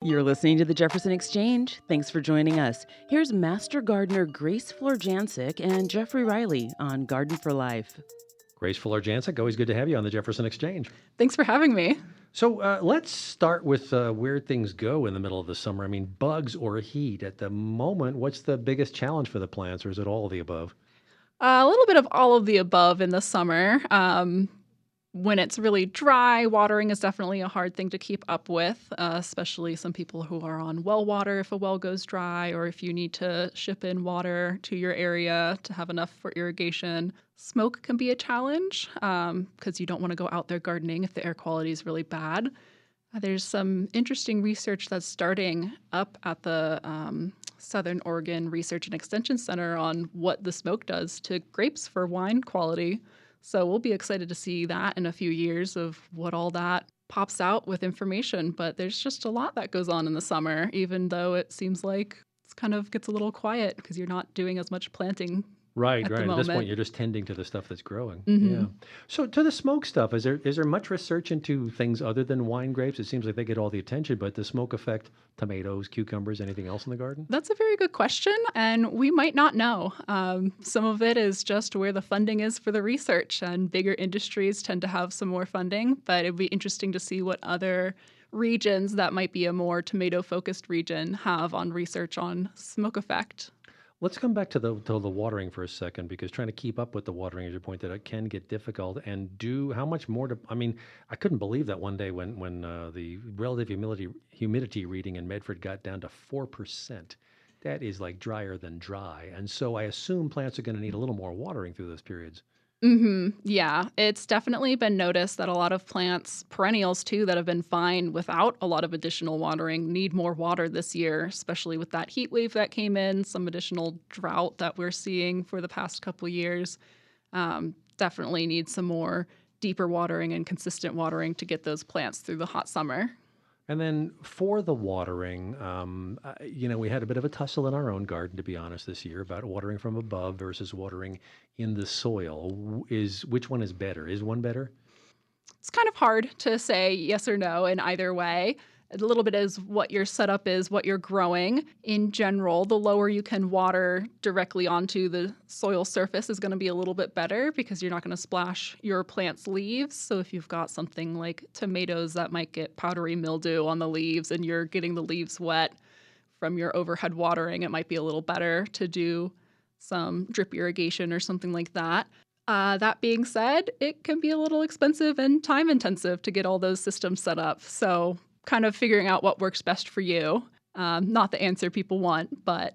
You're listening to the Jefferson Exchange. Thanks for joining us. Here's Master Gardener Grace Florjancic and Jeffrey Riley on Garden for Life. Grace Fuller-Jancic, always good to have you on the Jefferson Exchange. Thanks for having me. So let's start with where things go in the middle of the summer. I mean, bugs or heat. At the moment, what's the biggest challenge for the plants, or is it all of the above? A little bit of all of the above in the summer. When it's really dry, watering is definitely a hard thing to keep up with, especially some people who are on well water if a well goes dry, or if you need to ship in water to your area to have enough for irrigation. Smoke can be a challenge because you don't want to go out there gardening if the air quality is really bad. There's some interesting research that's starting up at the Southern Oregon Research and Extension Center on what the smoke does to grapes for wine quality. So we'll be excited to see that in a few years of what all that pops out with information. But there's just a lot that goes on in the summer, even though it seems like it kind of gets a little quiet because you're not doing as much planting Right, at right. the At this point, moment. you're just tending to the stuff that's growing. hmm Yeah. So to the smoke stuff, is there much research into things other than wine grapes? It seems like they get all the attention, but the smoke affect tomatoes, cucumbers, anything else in the garden? That's a very good question, and we might not know. Some of it is just where the funding is for the research, and bigger industries tend to have some more funding, but it'd be interesting to see what other regions that might be a more tomato-focused region have on research on smoke effect. Let's come back to the watering for a second, because trying to keep up with the watering, as you pointed out, can get difficult. And do how much more to? I mean, I couldn't believe that one day when the relative humidity reading in Medford got down to 4%. That is like drier than dry, and so I assume plants are going to need a little more watering through those periods. Yeah, it's definitely been noticed that a lot of plants, perennials too, that have been fine without a lot of additional watering need more water this year, especially with that heat wave that came in, some additional drought that we're seeing for the past couple years. Definitely need some more deeper watering and consistent watering to get those plants through the hot summer. And then for the watering, we had a bit of a tussle in our own garden, to be honest, this year about watering from above versus watering in the soil. Is which one is better? Is one better? It's kind of hard to say yes or no in either way. A little bit is what your setup is, what you're growing. In general, the lower you can water directly onto the soil surface is going to be a little bit better because you're not going to splash your plant's leaves. So if you've got something like tomatoes that might get powdery mildew on the leaves and you're getting the leaves wet from your overhead watering, it might be a little better to do some drip irrigation or something like that. That being said, it can be a little expensive and time intensive to get all those systems set up. So, kind of figuring out what works best for you. Not the answer people want, but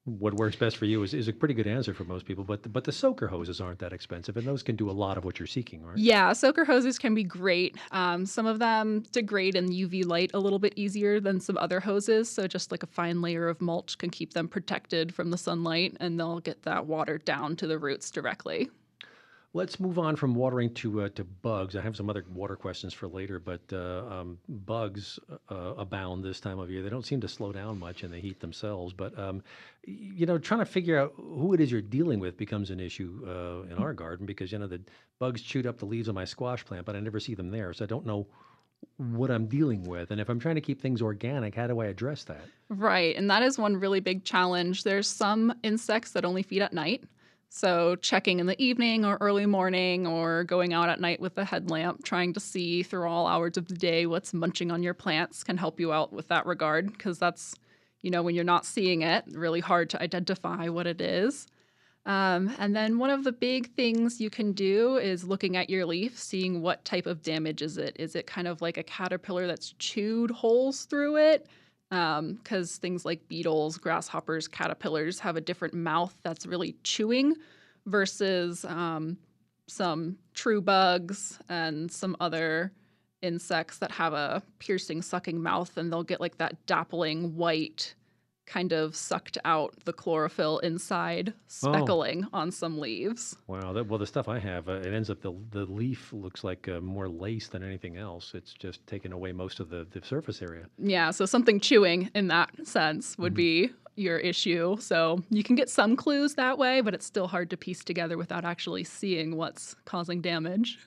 What works best for you is a pretty good answer for most people, but the soaker hoses aren't that expensive, and those can do a lot of what you're seeking, right? yeah, soaker hoses can be great. Some of them degrade in UV light a little bit easier than some other hoses. So, just like a fine layer of mulch can keep them protected from the sunlight and they'll get that water down to the roots directly. Let's move on from watering to bugs. I have some other water questions for later, but bugs abound this time of year. They don't seem to slow down much in the heat themselves. But trying to figure out who it is you're dealing with becomes an issue in our garden, because the bugs chewed up the leaves of my squash plant, but I never see them there, so I don't know what I'm dealing with. And if I'm trying to keep things organic, how do I address that? Right. And that is one really big challenge. There's some insects that only feed at night. So, checking in the evening or early morning or going out at night with a headlamp, trying to see through all hours of the day what's munching on your plants can help you out with that regard because that's, when you're not seeing it, really hard to identify what it is. And then one of the big things you can do is looking at your leaf, seeing what type of damage is it. Is it kind of like a caterpillar that's chewed holes through it? Because things like beetles, grasshoppers, caterpillars have a different mouth that's really chewing versus some true bugs and some other insects that have a piercing, sucking mouth, and they'll get like that dappling white kind of sucked out the chlorophyll inside Oh, speckling on some leaves. wow. Well, the stuff I have, it ends up the leaf looks like more lace than anything else. It's just taken away most of the surface area. Yeah, so something chewing in that sense would Mhm. be your issue. So you can get some clues that way, but it's still hard to piece together without actually seeing what's causing damage.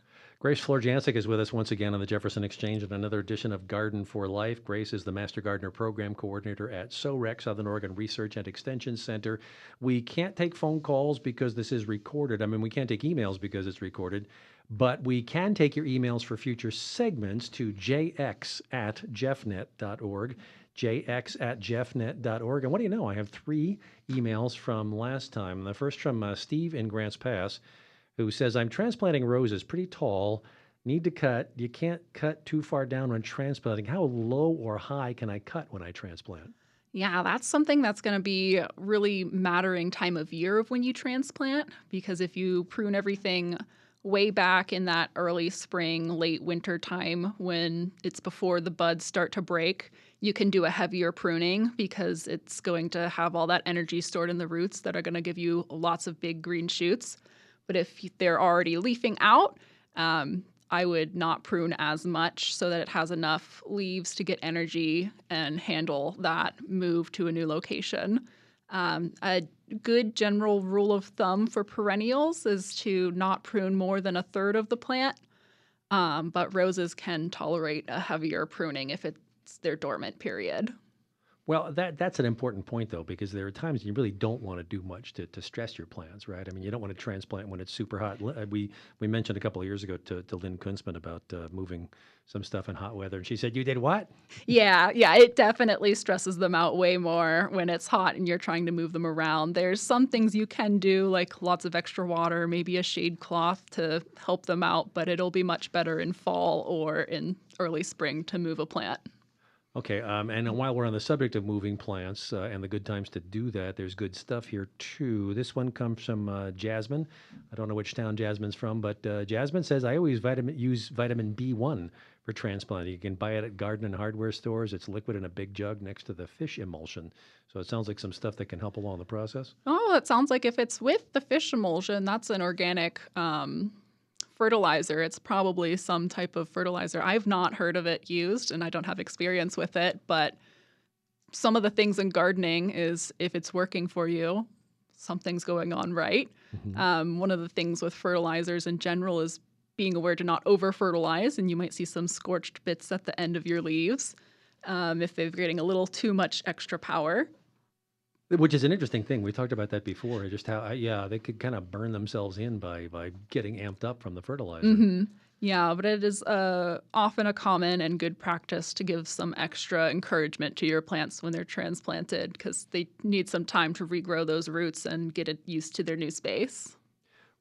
Grace Florjancic is with us once again on the Jefferson Exchange in another edition of Garden for Life. Grace is the Master Gardener Program Coordinator at SOREC, Southern Oregon Research and Extension Center. We can't take phone calls because this is recorded. I mean, we can't take emails because it's recorded, but we can take your emails for future segments to jx@jeffnet.org, jx@jeffnet.org. And what do you know? I have 3 emails from last time. The first from Steve in Grants Pass, who says, I'm transplanting roses pretty tall, need to cut. You can't cut too far down when transplanting. How low or high can I cut when I transplant? Yeah, that's something that's going to be really mattering time of year of when you transplant, because if you prune everything way back in that early spring, late winter time when it's before the buds start to break, you can do a heavier pruning because it's going to have all that energy stored in the roots that are going to give you lots of big green shoots. But if they're already leafing out, I would not prune as much so that it has enough leaves to get energy and handle that move to a new location. A good general rule of thumb for perennials is to not prune more than a third of the plant, but roses can tolerate a heavier pruning if it's their dormant period. Well, that's an important point, though, because there are times you really don't want to do much to stress your plants, right? I mean, you don't want to transplant when it's super hot. We mentioned a couple of years ago to Lynn Kunzman about moving some stuff in hot weather, and she said, you did what? Yeah, it definitely stresses them out way more when it's hot and you're trying to move them around. There's some things you can do, like lots of extra water, maybe a shade cloth to help them out, but it'll be much better in fall or in early spring to move a plant. Okay, and while we're on the subject of moving plants and the good times to do that, there's good stuff here too. This one comes from Jasmine. I don't know which town Jasmine's from, but Jasmine says, I always use vitamin B1 for transplanting. You can buy it at garden and hardware stores. It's liquid in a big jug next to the fish emulsion. So it sounds like some stuff that can help along the process. Oh, it sounds like if it's with the fish emulsion, that's an organic fertilizer. It's probably some type of fertilizer. I've not heard of it used and I don't have experience with it, but some of the things in gardening is if it's working for you, something's going on right. One of the things with fertilizers in general is being aware to not over fertilize, and you might see some scorched bits at the end of your leaves if they're getting a little too much extra power. Which is an interesting thing. We talked about that before, just how, they could kind of burn themselves in by getting amped up from the fertilizer. Yeah, but it is often a common and good practice to give some extra encouragement to your plants when they're transplanted because they need some time to regrow those roots and get it used to their new space.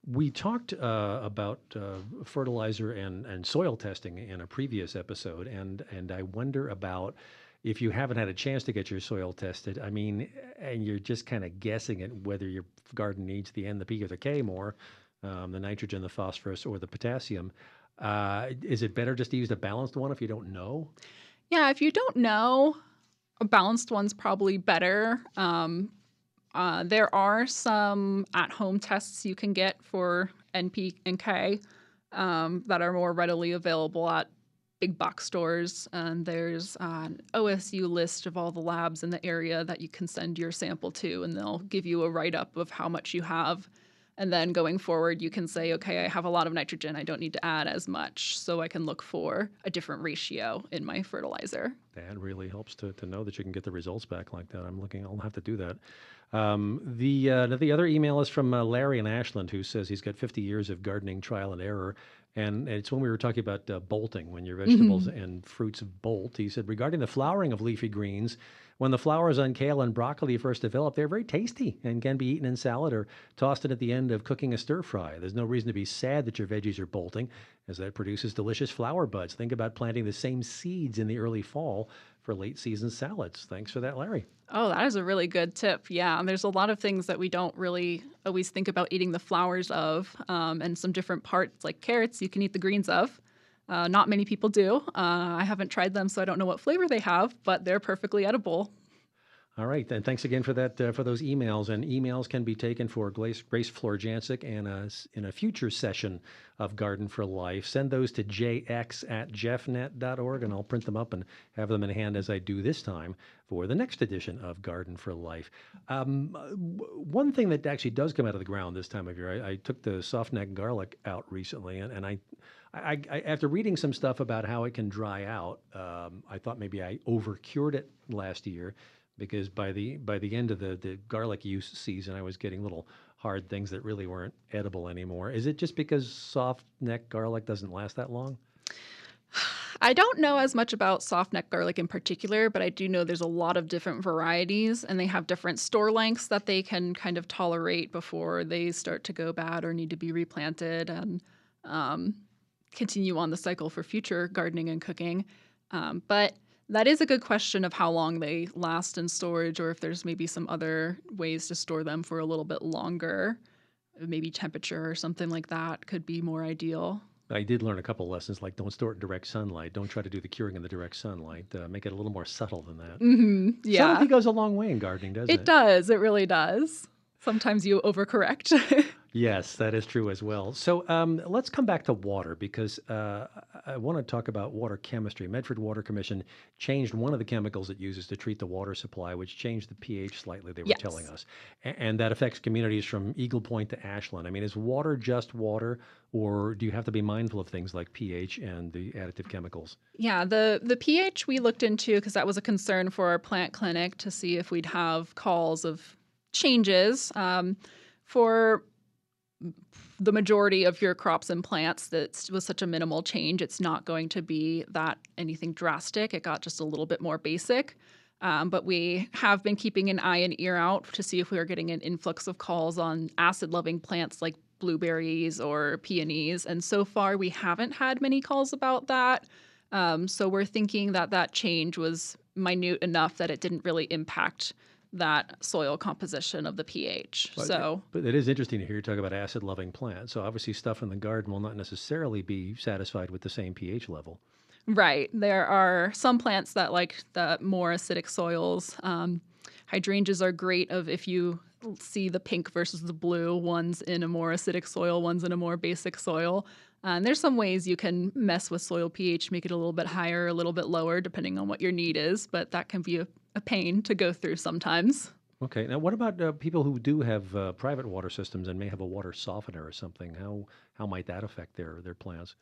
We talked about fertilizer and soil testing in a previous episode, and I wonder about if you haven't had a chance to get your soil tested. I mean, and you're just kind of guessing at whether your garden needs the N, the P, or the K more, the nitrogen, the phosphorus, or the potassium. Is it better just to use the balanced one if you don't know? Yeah, if you don't know, a balanced one's probably better. There are some at-home tests you can get for NP and K that are more readily available at big box stores. And there's an OSU list of all the labs in the area that you can send your sample to, and they'll give you a write-up of how much you have. And then going forward, you can say, okay, I have a lot of nitrogen. I don't need to add as much. So I can look for a different ratio in my fertilizer. That really helps to know that you can get the results back like that. I'll have to do that. The other email is from Larry in Ashland, who says he's got 50 years of gardening trial and error. And it's when we were talking about bolting, when your vegetables and fruits bolt. He said, regarding the flowering of leafy greens, when the flowers on kale and broccoli first develop, they're very tasty and can be eaten in salad or tossed in at the end of cooking a stir fry. There's no reason to be sad that your veggies are bolting, as that produces delicious flower buds. Think about planting the same seeds in the early fall for late season salads. Thanks for that, Larry. Oh, that is a really good tip. Yeah, and there's a lot of things that we don't really always think about eating the flowers of, and some different parts like carrots you can eat the greens of. Not many people do. I haven't tried them, so I don't know what flavor they have, but they're perfectly edible. All right, then. Thanks again for that, for those emails. And emails can be taken for Grace Florjancic and in a future session of Garden for Life. Send those to jx@jeffnet.org, and I'll print them up and have them in hand as I do this time for the next edition of Garden for Life. One thing that actually does come out of the ground this time of year, I took the soft neck garlic out recently, and After reading some stuff about how it can dry out, I thought maybe I over cured it last year because by the end of the garlic use season, I was getting little hard things that really weren't edible anymore. Is it just because soft neck garlic doesn't last that long? I don't know as much about soft neck garlic in particular, but I do know there's a lot of different varieties and they have different store lengths that they can kind of tolerate before they start to go bad or need to be replanted and um, continue on the cycle for future gardening and cooking. But that is a good question of how long they last in storage or if there's maybe some other ways to store them for a little bit longer. Maybe temperature or something like that could be more ideal. I did learn a couple lessons, like don't store it in direct sunlight. Don't try to do the curing in the direct sunlight. Make it a little more subtle than that. Yeah. Subtlety goes a long way in gardening, doesn't It it? does. It really does. Sometimes you overcorrect. Yes, that is true as well. So let's come back to water because I want to talk about water chemistry. Medford Water Commission changed one of the chemicals it uses to treat the water supply, which changed the pH slightly, they were telling Yes. us. And that affects communities from Eagle Point to Ashland. I mean, is water just water, or do you have to be mindful of things like pH and the additive chemicals? Yeah, the pH we looked into because that was a concern for our plant clinic to see if we'd have calls of changes. For the majority of your crops and plants, that was such a minimal change. It's not going to be that anything drastic. It got just a little bit more basic. But we have been keeping an eye and ear out to see if we are getting an influx of calls on acid-loving plants like blueberries or peonies. And so far, we haven't had many calls about that. So we're thinking that that change was minute enough that it didn't really impact that soil composition of the pH. But, So but it is interesting to hear you talk about acid-loving plants. So obviously, stuff in the garden will not necessarily be satisfied with the same pH level. right. There are some plants that like the more acidic soils. Hydrangeas are great of if you see the pink versus the blue, one's in a more acidic soil, one's in a more basic soil. And there's some ways you can mess with soil pH, make it a little bit higher, a little bit lower, depending on what your need is, but that can be a pain to go through sometimes. Okay. Now, what about people who do have private water systems and may have a water softener or something? How might that affect their plants?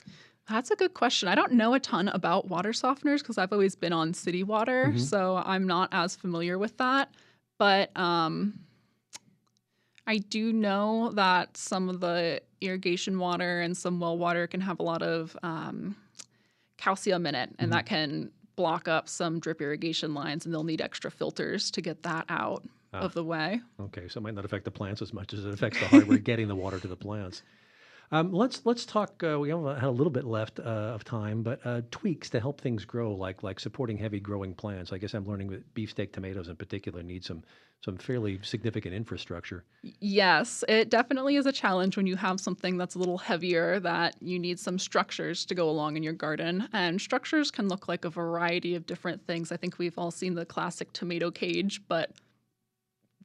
That's a good question. I don't know a ton about water softeners because I've always been on city water, Hmm. so I'm not as familiar with that. But I do know that some of the irrigation water and some well water can have a lot of calcium in it, and Hmm. that can block up some drip irrigation lines, and they'll need extra filters to get that out Ah, of the way. okay. So it might not affect the plants as much as it affects the hardware getting the water to the plants. Let's talk. We have had a little bit left of time, but tweaks to help things grow, like supporting heavy growing plants. I guess I'm learning that beefsteak tomatoes in particular need some fairly significant infrastructure. Yes, it definitely is a challenge when you have something that's a little heavier that you need some structures to go along in your garden. And structures can look like a variety of different things. I think we've all seen the classic tomato cage, but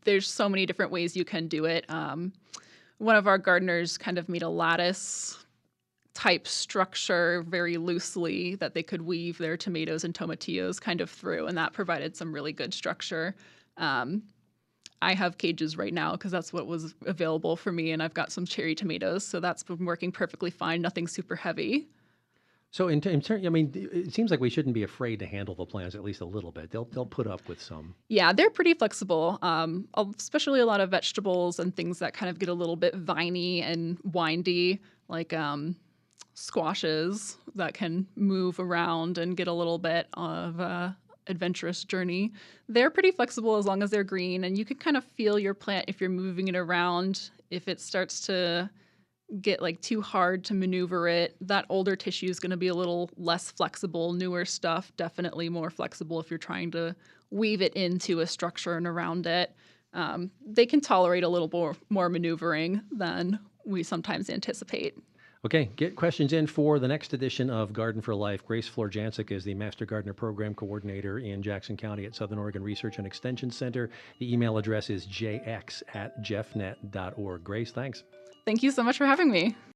there's so many different ways you can do it. One of our gardeners kind of made a lattice type structure very loosely that they could weave their tomatoes and tomatillos kind of through, and that provided some really good structure. Um, I have cages right now because that's what was available for me, and I've got some cherry tomatoes, so that's been working perfectly fine. Nothing super heavy. So in turn, I mean, it seems like we shouldn't be afraid to handle the plants at least a little bit. They'll put up with some. Yeah, they're pretty flexible, especially a lot of vegetables and things that kind of get a little bit viney and windy, like squashes that can move around and get a little bit of adventurous journey. They're pretty flexible as long as they're green, and you can kind of feel your plant if you're moving it around. If it starts to get like too hard to maneuver it, that older tissue is going to be a little less flexible. Newer stuff definitely more flexible if you're trying to weave it into a structure and around it. They can tolerate a little more maneuvering than we sometimes anticipate. Okay, get questions in for the next edition of Garden for Life. Grace Florjancic is the Master Gardener Program Coordinator in Jackson County at Southern Oregon Research and Extension Center. The email address is jx@jeffnet.org. Grace, thanks. Thank you so much for having me.